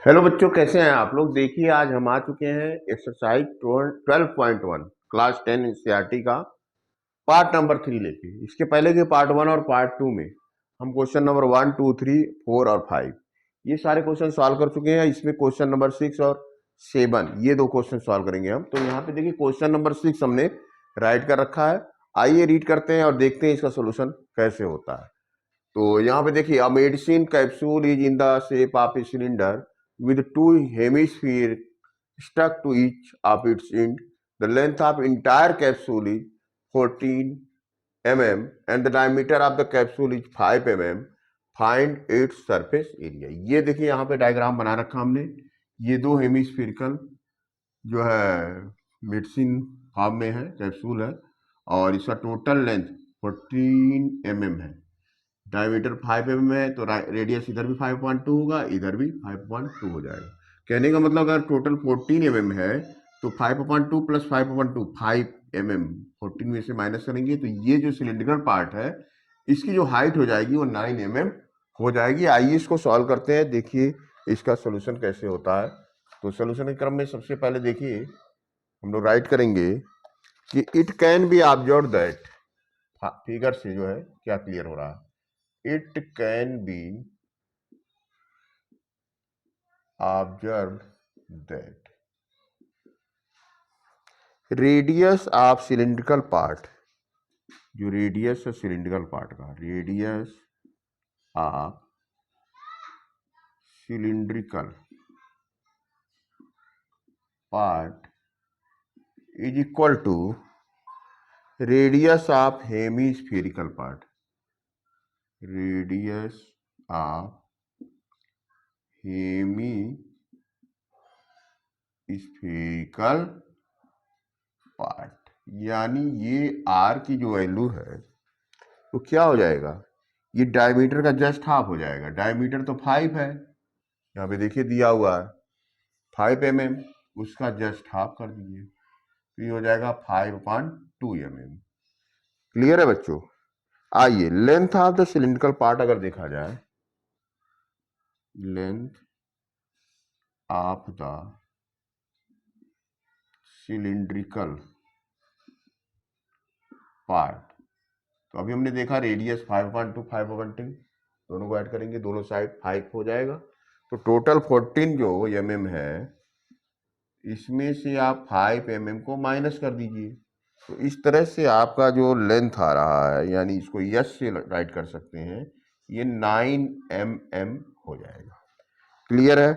Hello बच्चों, कैसे हैं आप लोग। देखिए, आज हम आ चुके हैं एक्सरसाइज 12.1 क्लास 10 एनसीईआरटी का पार्ट नंबर 3 लेके। इसके पहले के पार्ट 1 और पार्ट 2 में हम क्वेश्चन नंबर 1, 2, 3, 4 और 5 ये सारे क्वेश्चन सॉल्व कर चुके हैं। इसमें क्वेश्चन नंबर 6 और 7 ये दो क्वेश्चन सॉल्व करेंगे हम। तो यहाँ पे देखिए, क्वेश्चन नंबर 6 हमने राइट कर रखा है। आइए रीड करते हैं और देखते हैं इसका सोल्यूशन कैसे होता है। तो यहाँ पे देखिए, a medicine capsule is in the shape of a cylinder with two hemispheres stuck to each of its end. The length of entire capsule is 14 mm and the diameter of the capsule is 5 mm. Find its surface area. ये देखिए, यहाँ पे diagram बना रखा हमने। ये दो hemispherical जो है मेडिसिन फॉर्म में है, कैप्सूल है, और इसका टोटल लेंथ 14 mm है। डायमीटर 5 mm है, तो रेडियस इधर भी 5.2 होगा, इधर भी 5.2 हो जाएगा। कहने का मतलब अगर टोटल 14 mm है तो 5.2 प्लस 5.2 5 mm 14 में से माइनस करेंगे तो ये जो सिलेंड्रिकल पार्ट है इसकी जो हाइट हो जाएगी वो 9 mm हो जाएगी। आइए इसको सॉल्व करते हैं, देखिए इसका सोल्यूशन कैसे होता है। तो सोल्यूशन के क्रम में सबसे पहले देखिए हम लोग राइट करेंगे कि it can be observe that, figure से जो है क्या क्लियर हो रहा है। It can be observed that radius of cylindrical part, जो रेडियस है सिलिंड्रिकल पार्ट का, radius of cylindrical part is equal to radius of hemispherical part, radius of hemispherical part. यानी ये आर की जो वैल्यू है तो क्या हो जाएगा, ये डायमीटर का जस्ट हाफ हो जाएगा। डायमीटर तो 5 है, यहाँ पे देखिए दिया हुआ है 5 mm, उसका जस्ट हाफ कर दीजिए तो ये हो जाएगा 5.2 mm। क्लियर है बच्चों। आइए length of the cylindrical part अगर देखा जाए, length of the cylindrical part, तो अभी हमने देखा रेडियस 5.2 5.2 दोनों को ऐड करेंगे, दोनों साइड 5 हो जाएगा, तो टोटल 14 जो mm है इसमें से आप 5 mm को माइनस कर दीजिए। तो इस तरह से आपका जो लेंथ आ रहा है, यानी इसको यस से राइट कर सकते हैं, ये 9 mm हो जाएगा। क्लियर है।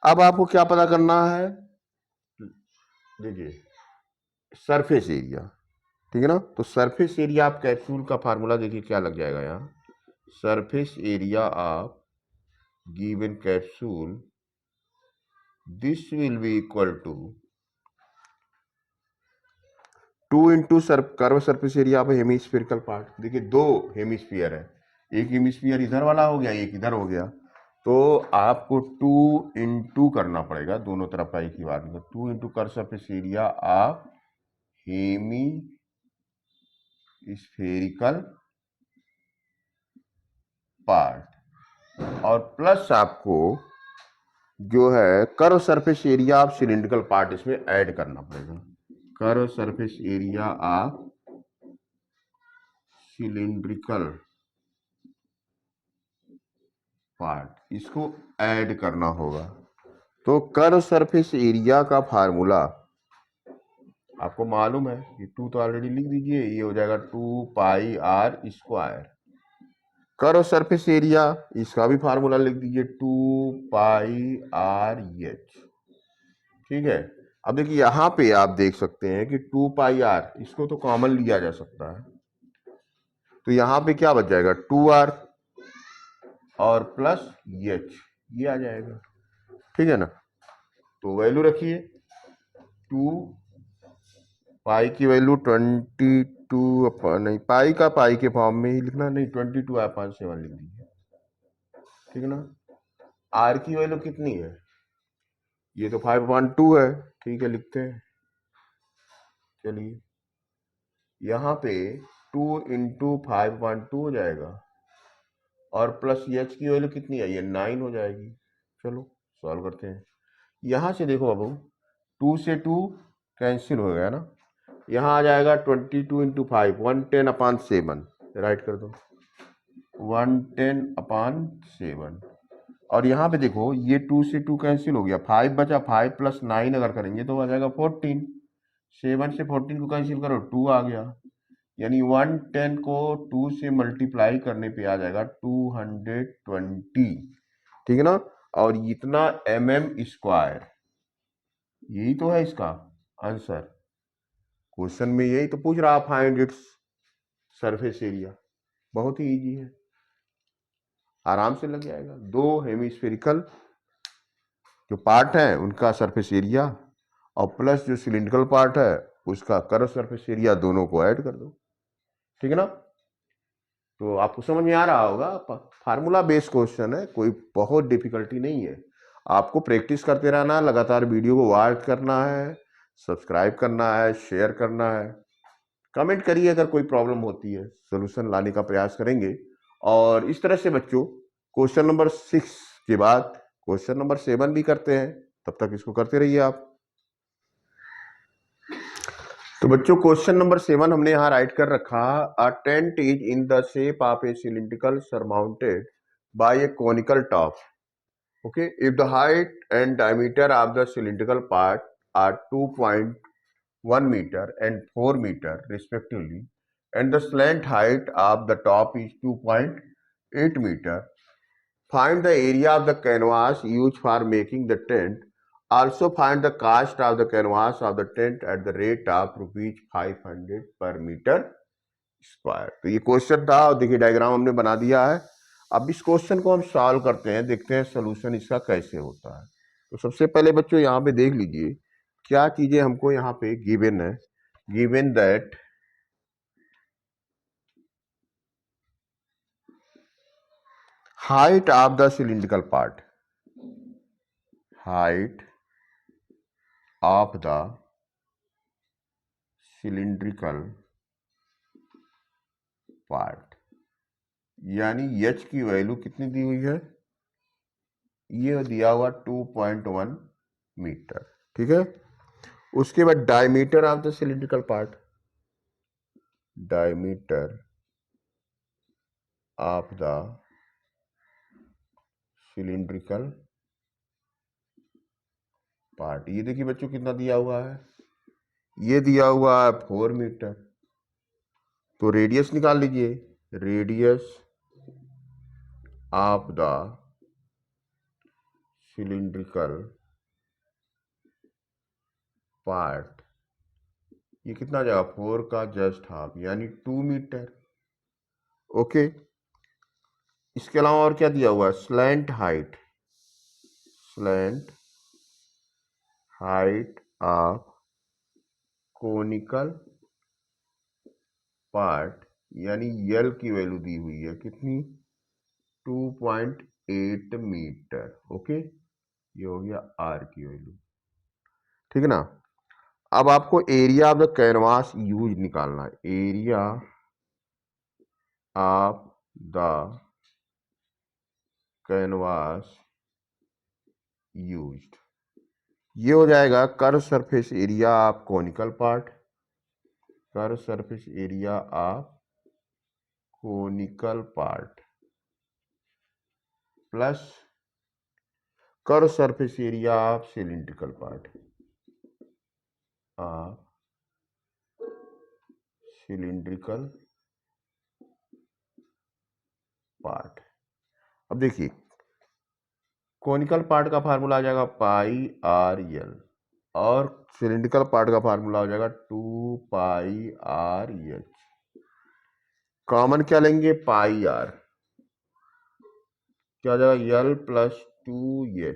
अब आपको क्या पता करना है, देखिए सरफेस एरिया, ठीक है ना। तो सरफेस एरिया ऑफ कैप्सूल का फार्मूला देखिए क्या लग जाएगा यहाँ, surface area of given capsule, this will be equal to 2 into curve surface area of hemispherical part. देखिए दो हेमिस्फीयर है, एक हेमिस्फीयर इधर वाला हो गया, एक इधर हो गया, तो आपको 2 इंटू करना पड़ेगा दोनों तरफ का एक ही बार। 2 into curve surface area of hemispherical part और प्लस आपको जो है curve surface area of cylindrical part इसमें ऐड करना पड़ेगा। Curve surface area of cylindrical part इसको ऐड करना होगा। तो कर्व सरफेस एरिया का फार्मूला आपको मालूम है, ये 2 तो ऑलरेडी लिख दीजिए, ये हो जाएगा 2 pi r square. Curve surface area इसका भी फार्मूला लिख दीजिए 2 पाई आर एच। ठीक है। अब देखिए यहां पे आप देख सकते हैं कि 2 पाई आर इसको तो कॉमन लिया जा सकता है, तो यहां पे क्या बच जाएगा 2r और प्लस एच, ये आ जाएगा। ठीक है ना। तो वैल्यू रखिए 2 पाई की वैल्यू 22 नहीं, पाई का पाई के फॉर्म में ही लिखना, नहीं 22/7 लिख दीजिए। ठीक है ना। आर की वैल्यू कितनी है, ये तो 5.2 है, ठीक है लिखते हैं। चलिए यहाँ पे 2 इंटू 5.2 हो जाएगा और प्लस एच की वैल्यू कितनी है, ये 9 हो जाएगी। चलो सॉल्व करते हैं। यहाँ से देखो बाबू, 2 से 2 कैंसिल हो गया ना, यहाँ आ जाएगा 22 इंटू 5, 110/7, राइट कर दो 110/7। और यहाँ पे देखो ये 2 से 2 कैंसिल हो गया, 5 बचा, 5 + 9 अगर करेंगे तो आ जाएगा 14। 7 से 14 को कैंसिल करो, 2 आ गया, यानी 110 को 2 से मल्टीप्लाई करने पे आ जाएगा 220, ठीक है ना। और इतना mm², यही तो है इसका आंसर। क्वेश्चन में यही तो पूछ रहा, फाइंड इट्स सरफेस एरिया। बहुत ही इजी है, आराम से लग जाएगा। दो हेमिस्फेरिकल जो पार्ट है उनका सरफेस एरिया और प्लस जो सिलिंड्रिकल पार्ट है उसका कर्व सरफेस एरिया, दोनों को ऐड कर दो, ठीक है ना। तो आपको समझ में आ रहा होगा, फार्मूला बेस्ड क्वेश्चन है, कोई बहुत डिफिकल्टी नहीं है। आपको प्रैक्टिस करते रहना है, लगातार वीडियो को वॉच करना है, सब्सक्राइब करना है, शेयर करना है, कमेंट करिए अगर कोई प्रॉब्लम होती है, सोल्यूशन लाने का प्रयास करेंगे। और इस तरह से बच्चों क्वेश्चन नंबर 6 के बाद क्वेश्चन नंबर 7 भी करते हैं, तब तक इसको करते रहिए आप। तो बच्चों क्वेश्चन नंबर 7 हमने यहाँ राइट कर रखा, a tent is in the shape of a cylindrical surmounted by a conical top. Okay, if the height and diameter of the cylindrical part are 2.1 meter and 4 meter respectively, and the slant height of the top is 2.8 meter, find the area of the canvas used for making the tent. Also find the cost of the canvas of the tent at the rate of ₹500 per meter square। तो ये question था और देखिए diagram हमने बना दिया है। अब इस क्वेश्चन को हम सॉल्व करते हैं, देखते हैं सोल्यूशन इसका कैसे होता है। तो सबसे पहले बच्चों यहाँ पे देख लीजिए क्या चीजें हमको यहाँ पे गिवन है। Given that height of the cylindrical part, height of the cylindrical part, यानी h की वैल्यू कितनी दी हुई है, ये दिया हुआ 2.1 मीटर, ठीक है। उसके बाद diameter of the cylindrical part, diameter of the cylindrical part, ये देखिए बच्चों कितना दिया हुआ है, ये दिया हुआ है 4 मीटर। तो रेडियस निकाल लीजिए, radius of the cylindrical part, ये कितना जाएगा, 4 का जस्ट हाफ यानी 2 मीटर। ओके, इसके अलावा और क्या दिया हुआ है, slant height, slant height of conical part, यानी यल की वैल्यू दी हुई है कितनी, 2.8 मीटर। ओके, ये हो गया आर की वैल्यू, ठीक है ना। अब आपको area of the canvas use निकालना है, area of the canvas used, ये हो जाएगा curve surface area of conical part, curve surface area of conical part plus curve surface area of cylindrical part, cylindrical part. अब देखिए conical part का formula आ जाएगा πr/l और सिलिंड्रिकल पार्ट का formula हो जाएगा 2πr/h। कॉमन क्या लेंगे, πr, क्या हो जाएगा l + 2h,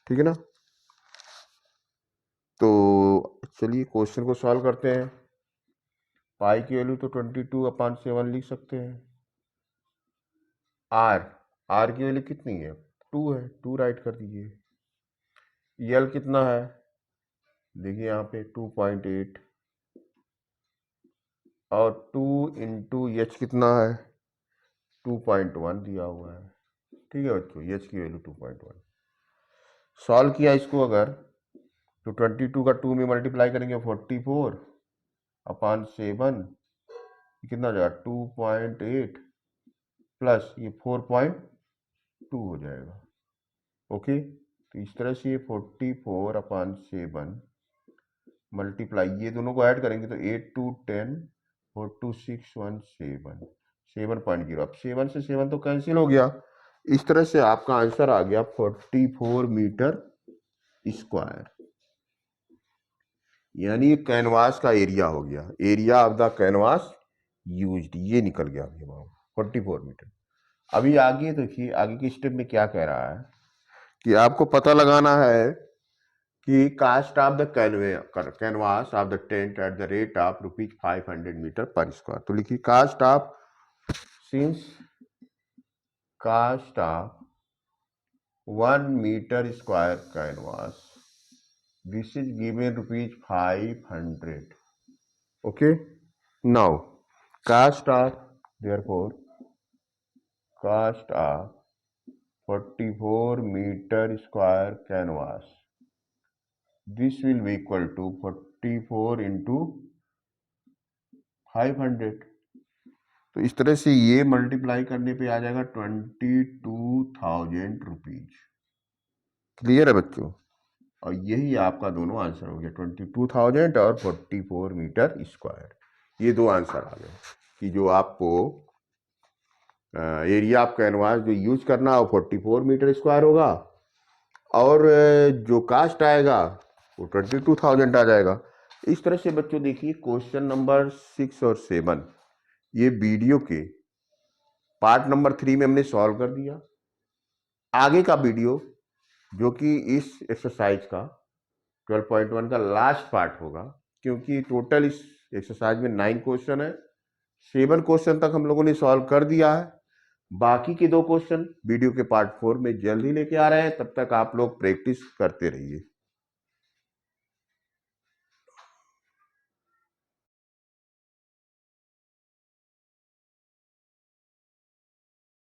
ठीक है ना। तो चलिए क्वेश्चन को सॉल्व करते हैं। पाई की वैल्यू तो 22/7 लिख सकते हैं। आर की वैल्यू कितनी है, 2 है, 2 राइट कर दीजिए। यल कितना है, देखिए यहाँ पे 2.8 और 2 इंटू एच कितना है, 2.1 दिया हुआ है। ठीक है बच्चों, एच की वैल्यू 2.1। सॉल्व किया इसको अगर, तो 22 का 2 में मल्टीप्लाई करेंगे 44 अपॉन 7, कितना हो जाएगा 2.8 प्लस ये 4.2 हो जाएगा। ओके, तो इस तरह से ये 44 अपॉन 7 मल्टीप्लाई, ये दोनों को ऐड करेंगे तो 8 2 10 4 2 6 1 7 7.0। अब 7 से 7 तो कैंसिल हो गया। इस तरह से आपका आंसर आ गया 44 मीटर स्क्वायर, यानी कैनवास का एरिया हो गया, area of the canvas used, ये निकल गया अभी 44 मीटर। अभी आगे देखिए, आगे के स्टेप में क्या कह रहा है कि आपको पता लगाना है कि cost of the canvas of the tent at the rate of ₹500 metre पर स्क्वायर। तो लिखिए cost of, since cost of 1 metre square canvas, this is given ₹500. Okay, now cost of, therefore cost of 44 meter square canvas, this will be equal to 44 into 500। तो इस तरह से ये multiply करने पे आ जाएगा 22,000 रुपीज। क्लियर है बच्चों? और यही आपका दोनों आंसर हो गया, 22,000 और 44 मीटर स्क्वायर। ये दो आंसर आ गए कि जो आपको एरिया ऑफ कैनवास जो यूज करना हो 44 मीटर स्क्वायर होगा, और जो कास्ट आएगा वो 22,000 आ जाएगा। इस तरह से बच्चों देखिए क्वेश्चन नंबर 6 और 7 ये वीडियो के पार्ट नंबर 3 में हमने सॉल्व कर दिया। आगे का वीडियो जो कि इस एक्सरसाइज का 12.1 का लास्ट पार्ट होगा, क्योंकि टोटल इस एक्सरसाइज में 9 क्वेश्चन है, 7 क्वेश्चन तक हम लोगों ने सॉल्व कर दिया है। बाकी के 2 क्वेश्चन वीडियो के पार्ट 4 में जल्द ही लेके आ रहे हैं। तब तक आप लोग प्रैक्टिस करते रहिए।